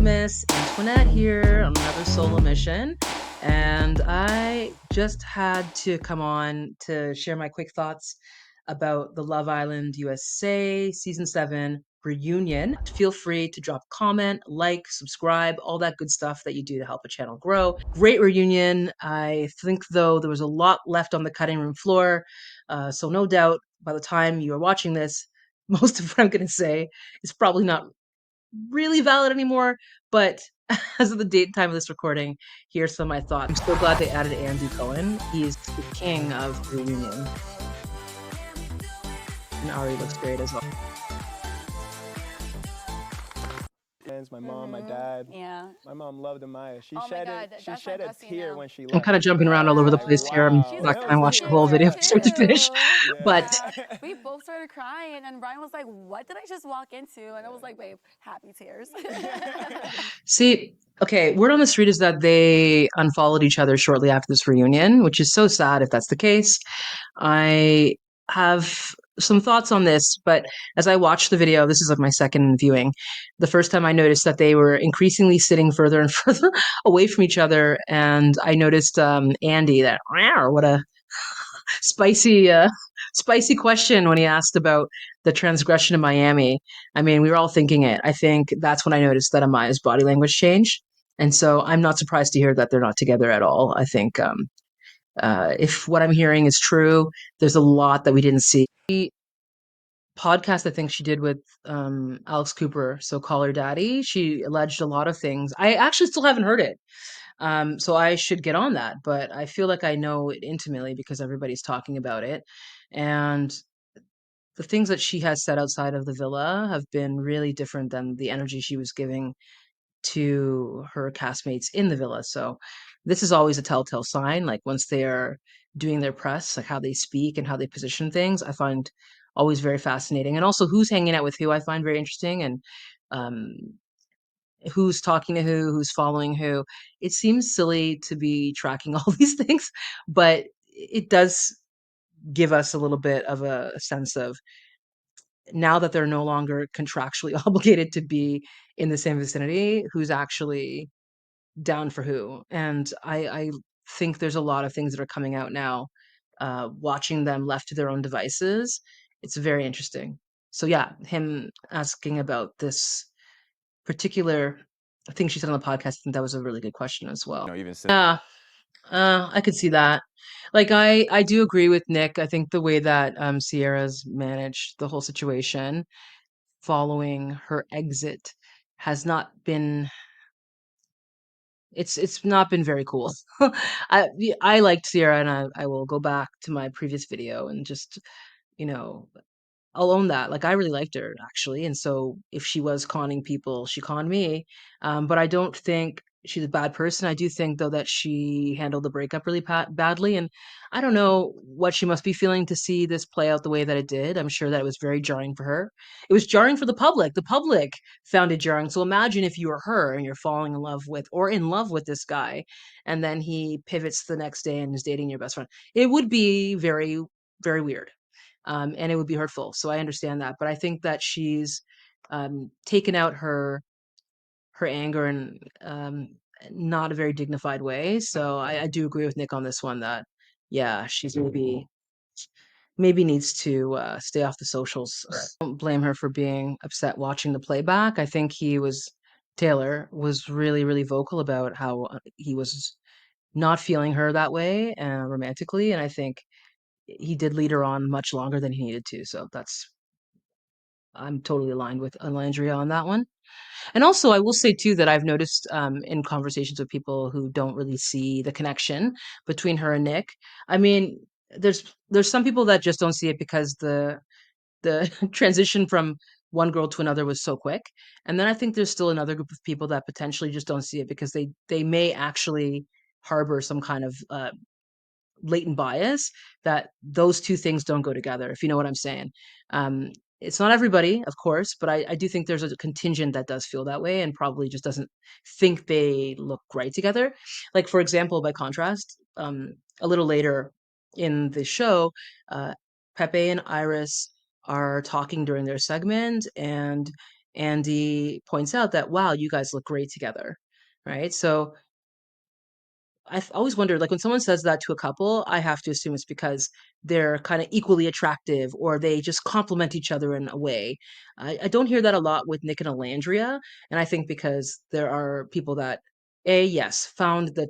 Miss Antoinette here on another solo mission, and I just had to come on to share my quick thoughts about the Love Island USA Season 7 reunion. Feel free to drop a comment, like, subscribe, all that good stuff that you do to help a channel grow. Great reunion. I think, though, there was a lot left on the cutting room floor, so no doubt by the time you are watching this, most of what I'm going to say is probably not really valid anymore, but as of the date and time of this recording, here's some of my thoughts. I'm so glad they added Andrew Cohen. He's the king of the reunion. And Ari looks great as well. My mom, my dad. Yeah. My mom loved Amaya. She Oh my shed God, she that's shed my a bestie tear now. when she I'm left. kind of jumping around all over the Like, place here. I'm She's not a going to watch the sweet whole video girl from start to finish, too. but Yeah. We both started crying, and Brian was like, "What did I just walk into?" And I was like, "Babe, happy tears." see, okay, word on the street is that they unfollowed each other shortly after this reunion, which is so sad if that's the case. I have some thoughts on this, but as I watched the video, this is like my second viewing. The first time I noticed that they were increasingly sitting further and further away from each other, and I noticed Andy that what a spicy spicy question when he asked about the transgression in Miami. I mean, we were all thinking it. I think that's when I noticed that Amaya's body language changed, and so I'm not surprised to hear that they're not together at all. I think if what I'm hearing is true, there's a lot that we didn't see. The podcast I think she did with Alex Cooper, so Call Her Daddy, she alleged a lot of things. I actually still haven't heard it. So I should get on that, but I feel like I know it intimately because everybody's talking about it. And the things that she has said outside of the villa have been really different than the energy she was giving to her castmates in the villa. So this is always a telltale sign. Like once they are doing their press, like how they speak and how they position things, I find always very fascinating. And also who's hanging out with who, I find very interesting. And um, who's talking to who's following who. It seems silly to be tracking all these things, but it does give us a little bit of a sense of now that they're no longer contractually obligated to be in the same vicinity, who's actually down for who. And I think there's a lot of things that are coming out now. Watching them left to their own devices, it's very interesting. So yeah, him asking about this particular thing she said on the podcast, I think that was a really good question as well. Yeah, I could see that. Like I do agree with Nick. I think the way that Sierra's managed the whole situation following her exit has not been it's not been very cool. I liked Sierra, and I will go back to my previous video and just, you know, I'll own that. Like I really liked her actually, and so if she was conning people, she conned me. But I don't think she's a bad person. I do think though that she handled the breakup really badly, and I don't know what she must be feeling to see this play out the way that it did. I'm sure that it was very jarring for her. It was jarring for the public. The public found it jarring. So imagine if you were her and you're falling in love with or in love with this guy, and then he pivots the next day and is dating your best friend. It would be very, very weird, and it would be hurtful. So I understand that, but I think that she's taken out her anger in not a very dignified way. So I do agree with Nick on this one that yeah, she's maybe needs to stay off the socials. Don't blame her for being upset watching the playback. I think Taylor was really really vocal about how he was not feeling her that way romantically, and I think he did lead her on much longer than he needed to. So I'm totally aligned with Landria on that one. And also, I will say too that I've noticed in conversations with people who don't really see the connection between her and Nick. I mean, there's some people that just don't see it because the transition from one girl to another was so quick. And then I think there's still another group of people that potentially just don't see it because they may actually harbor some kind of latent bias that those two things don't go together, if you know what I'm saying. Um, it's not everybody, of course, but I do think there's a contingent that does feel that way and probably just doesn't think they look right together. Like, for example, by contrast, a little later in the show, uh, Pepe and Iris are talking during their segment, and Andy points out that, wow, you guys look great together, right? So I've always wondered, like when someone says that to a couple, I have to assume it's because they're kind of equally attractive or they just complement each other in a way. I don't hear that a lot with Nick and Alandria, and I think because there are people that, yes, found the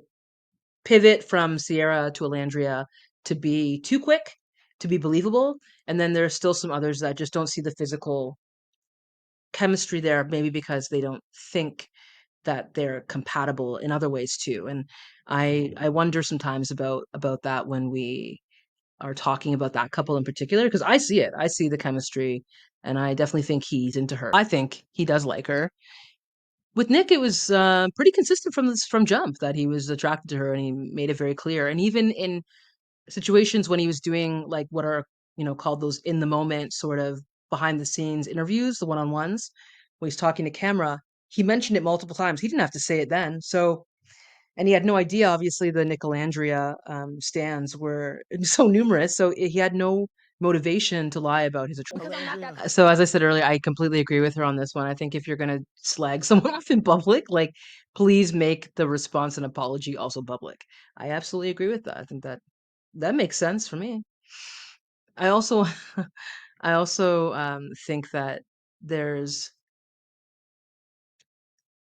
pivot from Cierra to Alandria to be too quick, to be believable, and then there's still some others that just don't see the physical chemistry there, maybe because they don't think that they're compatible in other ways too. And I wonder sometimes about that when we are talking about that couple in particular, because I see it. I see the chemistry, and I definitely think he's into her. I think he does like her. With Nick, it was pretty consistent from jump that he was attracted to her, and he made it very clear. And even in situations when he was doing like what are called those in the moment sort of behind the scenes interviews, the one-on-ones, when he's talking to camera, he mentioned it multiple times. He didn't have to say it then. So, and he had no idea, obviously, the Nicolandria stands were so numerous. So he had no motivation to lie about his attraction. So, as I said earlier, I completely agree with her on this one. I think if you're going to slag someone off in public, like, please make the response and apology also public. I absolutely agree with that. I think that makes sense for me. I also, I also think that there's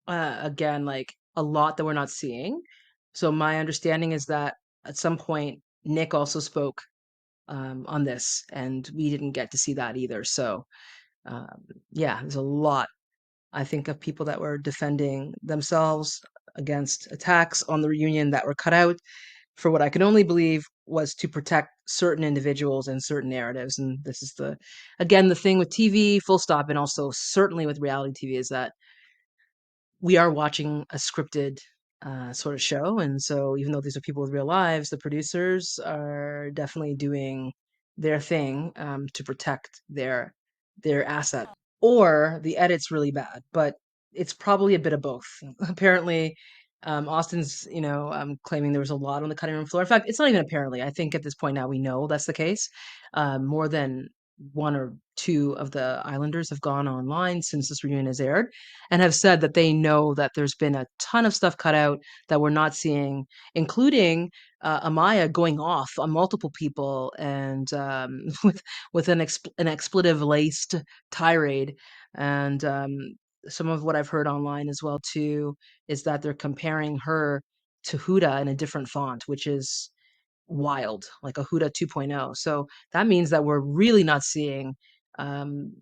again like a lot that we're not seeing. So my understanding is that at some point Nick also spoke on this, and we didn't get to see that either. So yeah, there's a lot, I think, of people that were defending themselves against attacks on the reunion that were cut out for what I can only believe was to protect certain individuals and certain narratives. And this is again, the thing with TV, full stop, and also certainly with reality TV is that we are watching a scripted sort of show. And so even though these are people with real lives, the producers are definitely doing their thing to protect their asset. Or the edit's really bad, but it's probably a bit of both. Apparently, Austin's, claiming there was a lot on the cutting room floor. In fact, it's not even apparently. I think at this point now we know that's the case. More than one or two of the Islanders have gone online since this reunion has aired and have said that they know that there's been a ton of stuff cut out that we're not seeing, including Amaya going off on multiple people and with an expletive laced tirade. And some of what I've heard online as well too is that they're comparing her to Huda in a different font, which is wild, like a Huda 2.0. So that means that we're really not seeing um,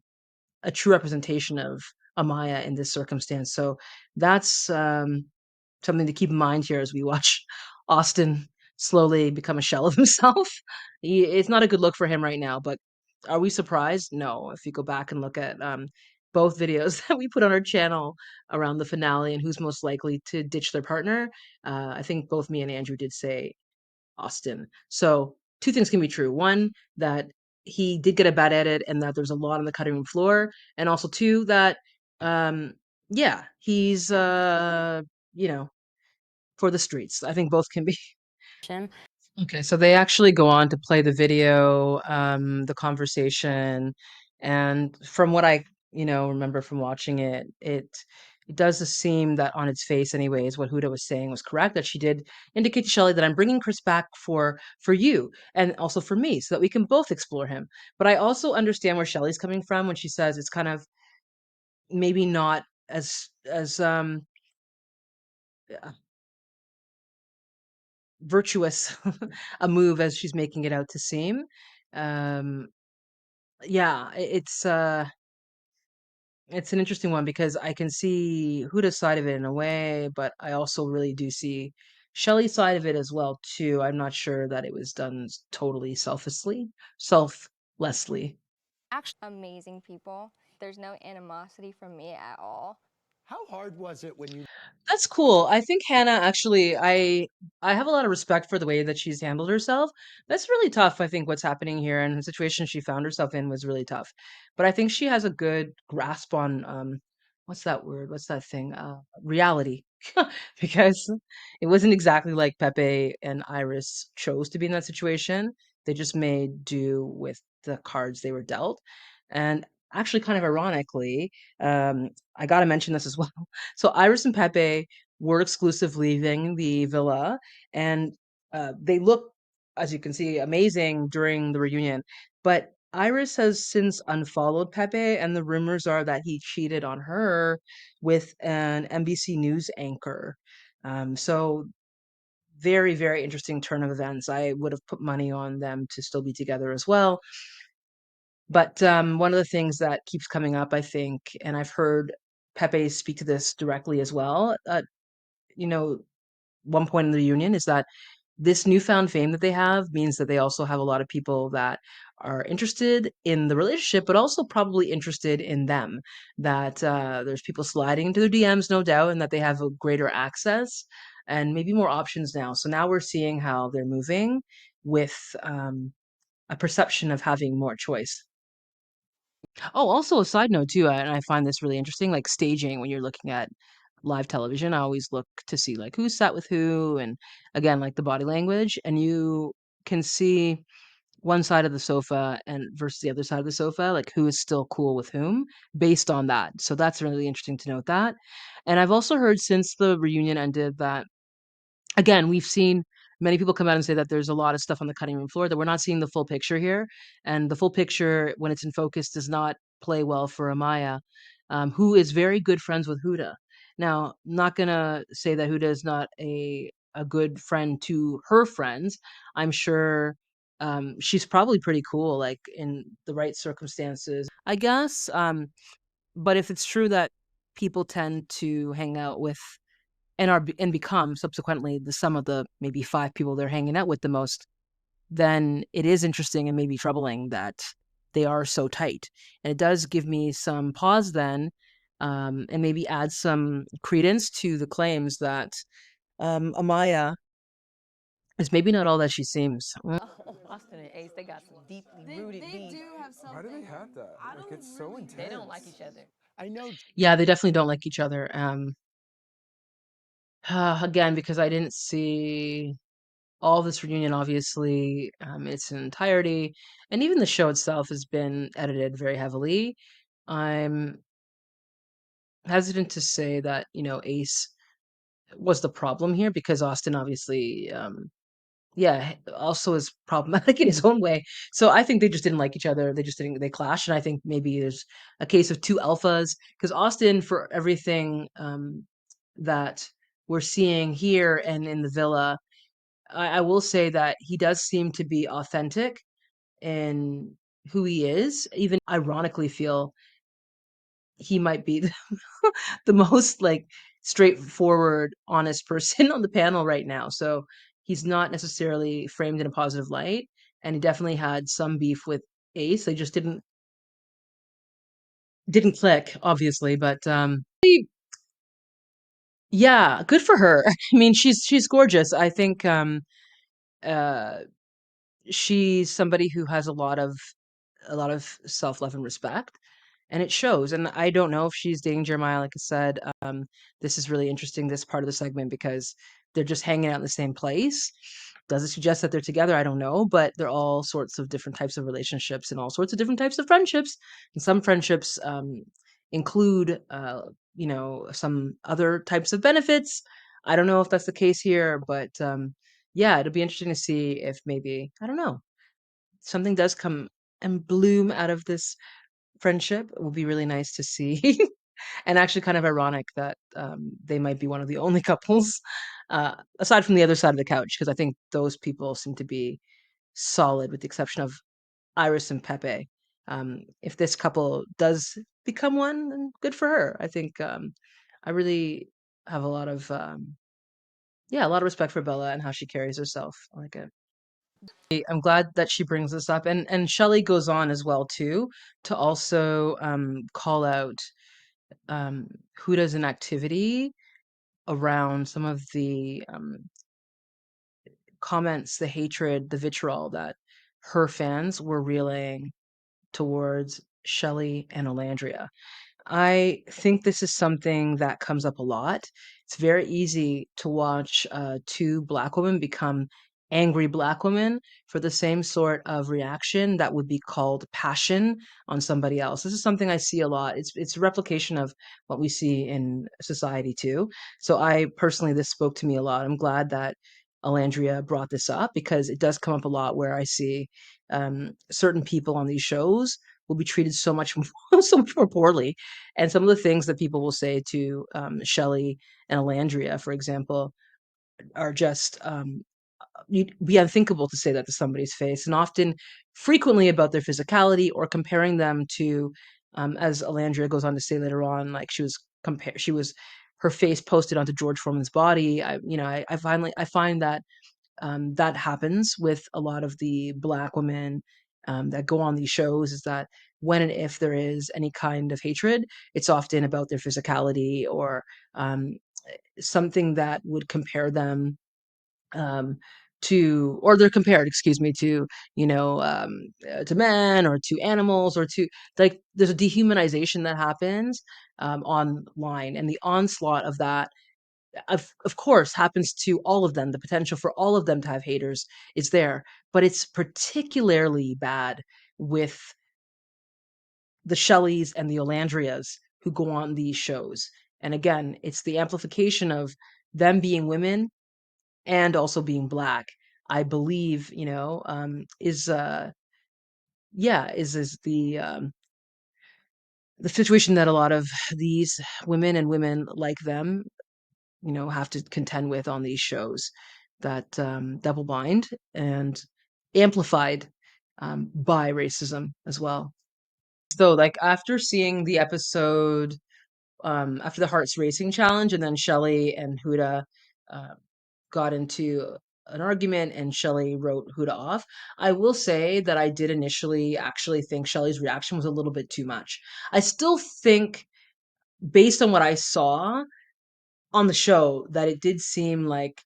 a true representation of Amaya in this circumstance. So that's something to keep in mind here as we watch Austin slowly become a shell of himself. It's not a good look for him right now, but are we surprised? No. If you go back and look at both videos that we put on our channel around the finale and who's most likely to ditch their partner, I think both me and Andrew did say Austin. So two things can be true. One, that he did get a bad edit and that there's a lot on the cutting room floor. And also two, that yeah, he's you know, for the streets. I think both can be. Okay, so they actually go on to play the video, the conversation, and from what I, remember from watching it, it does seem that on its face, anyways, what Huda was saying was correct. That she did indicate to Shelley that I'm bringing Chris back for you and also for me, so that we can both explore him. But I also understand where Shelley's coming from when she says it's kind of maybe not as virtuous a move as she's making it out to seem. Um, yeah, it's an interesting one because I can see Huda's side of it in a way, but I also really do see Shelley's side of it as well too. I'm not sure that it was done totally selflessly. Amazing people. There's no animosity from me at all. How hard was it when you That's cool. I think Hannah actually I have a lot of respect for the way that she's handled herself. That's really tough, I think what's happening here and the situation she found herself in was really tough. But I think she has a good grasp on what's that word? What's that thing? Reality. Because it wasn't exactly like Pepe and Iris chose to be in that situation. They just made do with the cards they were dealt. And actually, kind of ironically, I got to mention this as well. So Iris and Pepe were exclusive leaving the villa, and they look, as you can see, amazing during the reunion. But Iris has since unfollowed Pepe, and the rumors are that he cheated on her with an NBC News anchor. So very, very interesting turn of events. I would have put money on them to still be together as well. But one of the things that keeps coming up, I think, and I've heard Pepe speak to this directly as well, you know, one point in the reunion is that this newfound fame that they have means that they also have a lot of people that are interested in the relationship, but also probably interested in them. That there's people sliding into their DMs, no doubt, and that they have a greater access and maybe more options now. So now we're seeing how they're moving with a perception of having more choice. Oh, also a side note too, and I find this really interesting, like staging when you're looking at live television, I always look to see like who's sat with who, and again, like the body language, and you can see one side of the sofa and versus the other side of the sofa, like who is still cool with whom based on that. So that's really interesting to note that. And I've also heard since the reunion ended that again, we've seen many people come out and say that there's a lot of stuff on the cutting room floor that we're not seeing the full picture here, and the full picture when it's in focus does not play well for Amaya, who is very good friends with Huda. Now, not gonna say that Huda is not a good friend to her friends. I'm sure she's probably pretty cool, like in the right circumstances, I guess. But if it's true that people tend to hang out with and become subsequently the sum of the maybe 5 people they're hanging out with the most, then it is interesting and maybe troubling that they are so tight. And it does give me some pause then, and maybe add some credence to the claims that Amaya is maybe not all that she seems. Austin and Ace, they got some deeply rooted They beef. do have something. Why do they have that? I Like, don't it's so really intense. They don't like each other. I know Yeah, they definitely don't like each other. Again, because I didn't see all this reunion, obviously, its entirety, and even the show itself has been edited very heavily. I'm hesitant to say that, Ace was the problem here because Austin obviously, yeah, also is problematic in his own way. So I think they just didn't like each other. They just didn't, they clashed. And I think maybe there's a case of two alphas because Austin, for everything that we're seeing here and in the villa, I will say that he does seem to be authentic in who he is. Even ironically, feel he might be the most like straightforward, honest person on the panel right now. So he's not necessarily framed in a positive light, and he definitely had some beef with Ace. They just didn't click, obviously, but yeah, good for her. I mean, she's gorgeous. I think uh she's somebody who has a lot of self-love and respect, and it shows. And I don't know if she's dating Jeremiah. Like I said, this is really interesting, this part of the segment, because they're just hanging out in the same place. Does it suggest that they're together? I don't know, but they're all sorts of different types of relationships and all sorts of different types of friendships. And some friendships include some other types of benefits. I don't know if that's the case here, but yeah, it'll be interesting to see if maybe, I don't know, something does come and bloom out of this friendship. It will be really nice to see. And actually kind of ironic that they might be one of the only couples, aside from the other side of the couch, because I think those people seem to be solid with the exception of Iris and Pepe. If this couple does become one, then good for her. I think I really have a lot of respect for Bella and how she carries herself. I like it. I'm glad that she brings this up, and Shelley goes on as well too to also call out Huda's inactivity around some of the comments, the hatred, the vitriol that her fans were relaying towards Shelley and Olandria. I think this is something that comes up a lot. It's very easy to watch two Black women become angry black women for the same sort of reaction that would be called passion on somebody else. This is something I see a lot. It's a replication of what we see in society too. So I personally, this spoke to me a lot. I'm glad that Alandria brought this up because it does come up a lot where I see certain people on these shows will be treated so much so much more poorly. And some of the things that people will say to Shelley and Alandria, for example, are just you'd be unthinkable to say that to somebody's face, and often frequently about their physicality or comparing them to as Alandria goes on to say later on, like she was her face posted onto George Foreman's body. I find that that happens with a lot of the black women that go on these shows, is that when and if there is any kind of hatred, it's often about their physicality or something that would compare them um, or they're compared, excuse me, to, to men or to animals or to, like, there's a dehumanization that happens online. And the onslaught of that, of course, happens to all of them. The potential for all of them to have haters is there, but it's particularly bad with the Shelleys and the Olandrias who go on these shows. And again, it's the amplification of them being women and also being black, I believe, is the situation that a lot of these women and women like them, have to contend with on these shows, that double bind and amplified by racism as well. So, like, after seeing the episode, after the Hearts Racing Challenge, and then Shelley and Huda uh, got into an argument and Shelley wrote Huda off, I will say that I did initially actually think Shelley's reaction was a little bit too much. I still think, based on what I saw on the show, that it did seem like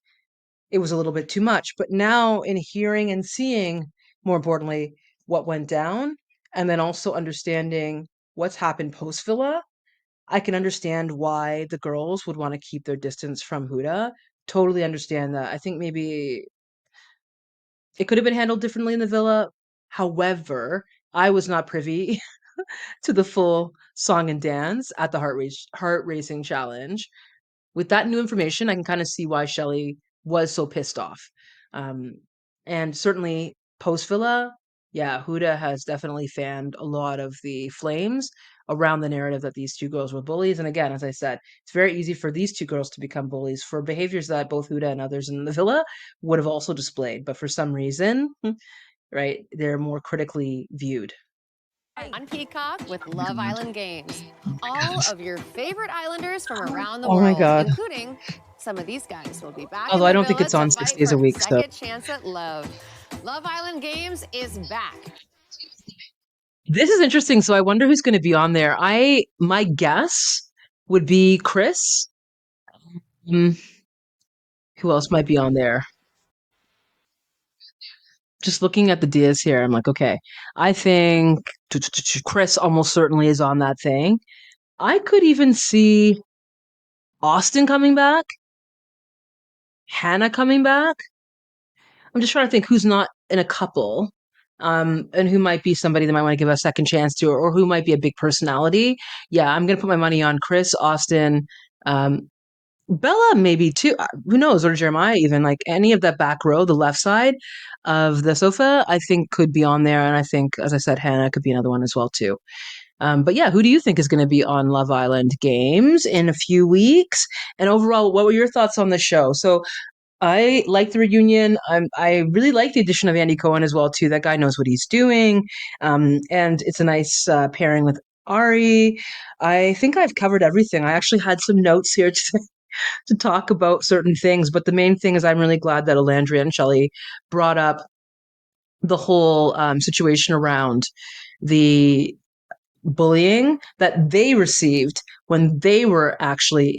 it was a little bit too much. But now, in hearing and seeing, more importantly, what went down, and then also understanding what's happened post Villa, I can understand why the girls would want to keep their distance from Huda. Totally understand that. I think maybe it could have been handled differently in the villa. However, I was not privy to the full song and dance at the Heart Racing Challenge. With that new information, I can kind of see why Shelley was so pissed off. Um, and certainly post Villa, yeah, Huda has definitely fanned a lot of the flames around the narrative that these two girls were bullies. And again, as I said, it's very easy for these two girls to become bullies for behaviors that both Huda and others in the villa would have also displayed. But for some reason, right, they're more critically viewed. On Peacock with Love Island Games. All of your favorite islanders from around the Oh my world, God. including some of these guys will be back Although in I the don't think villa it's on to 6 fight days for a a week, so second chance at love. Love Island Games is back. this is interesting. So I wonder who's going to be on there. My guess would be Chris. Mm, who else might be on there? Just looking at the Diaz here, I'm like, okay, I think Chris almost certainly is on that thing. I could even see Austin coming back, Hannah coming back. I'm just trying to think who's not in a couple, and who might be somebody that might want to give a second chance to, or who might be a big personality. Yeah, I'm gonna put my money on Chris, Austin, um, Bella, maybe too. Who knows? Or Jeremiah, even, like any of that back row, the left side of the sofa, I think could be on there. And I think, as I said, Hannah could be another one as well too. But yeah, who do you think is going to be on Love Island Games in a few weeks? And overall, what were your thoughts on the show? So I like the reunion. I really like the addition of Andy Cohen as well too. That guy knows what he's doing, and it's a nice pairing with Ari. I think I've covered everything. I actually had some notes here to talk about certain things, but the main thing is I'm really glad that Alandria and Shelley brought up the whole situation around the bullying that they received when they were actually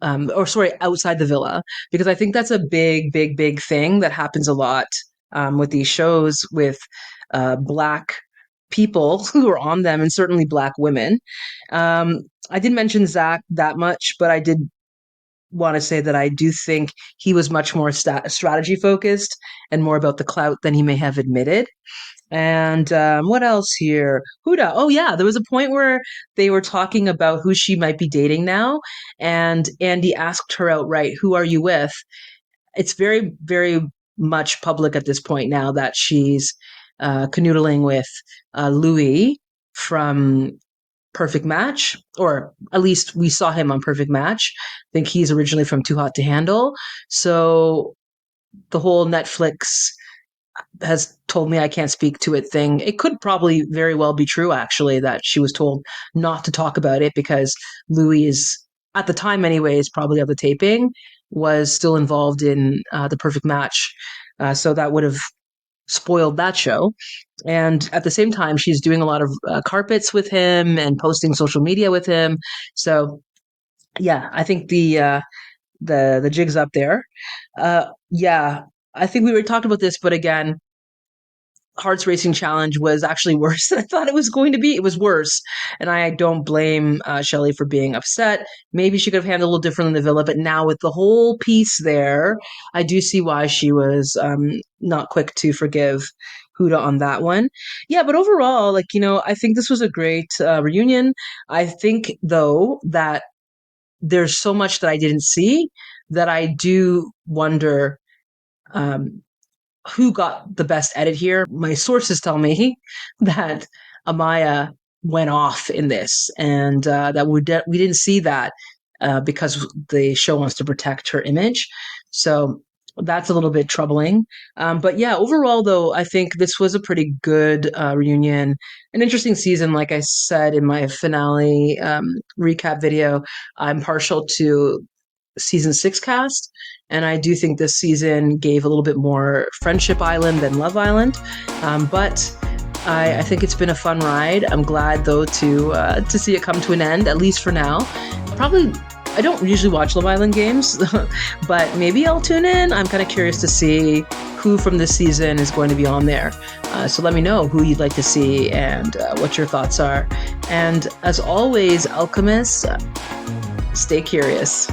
outside the villa, because I think that's a big, big, big thing that happens a lot with these shows with Black people who are on them, and certainly Black women. I didn't mention Zach that much, but I did want to say that I do think he was much more strategy focused and more about the clout than he may have admitted. And what else here? Huda. Oh, yeah. There was a point where they were talking about who she might be dating now. And Andy asked her outright, "Who are you with?" It's very, very much public at this point now that she's canoodling with Louis from Perfect Match, or at least we saw him on Perfect Match. I think he's originally from Too Hot to Handle. So the whole Netflix has told me I can't speak to it thing, it could probably very well be true, actually, that she was told not to talk about it because Louis is, at the time anyways, probably of the taping, was still involved in the Perfect Match. So that would have spoiled that show. And at the same time, she's doing a lot of carpets with him and posting social media with him. So yeah, I think the jig's up there. Yeah, I think we already talked about this, but again, Hearts Racing Challenge was actually worse than I thought it was going to be. It was worse. And I don't blame Shelley for being upset. Maybe she could have handled it a little differently in the villa, but now with the whole piece there, I do see why she was not quick to forgive Huda on that one. Yeah, but overall, like, I think this was a great reunion. I think, though, that there's so much that I didn't see that I do wonder who got the best edit here. My sources tell me that Amaya went off in this, and that we didn't see that because the show wants to protect her image. So that's a little bit troubling. But yeah, overall, though, I think this was a pretty good reunion, an interesting season. Like I said in my finale recap video, I'm partial to season 6 cast, and I do think this season gave a little bit more Friendship Island than Love Island, but I think it's been a fun ride. I'm glad, though, to see it come to an end, at least for now. Probably, I don't usually watch Love Island games, but maybe I'll tune in. I'm kind of curious to see who from this season is going to be on there. So let me know who you'd like to see and what your thoughts are. And as always, alchemists, stay curious.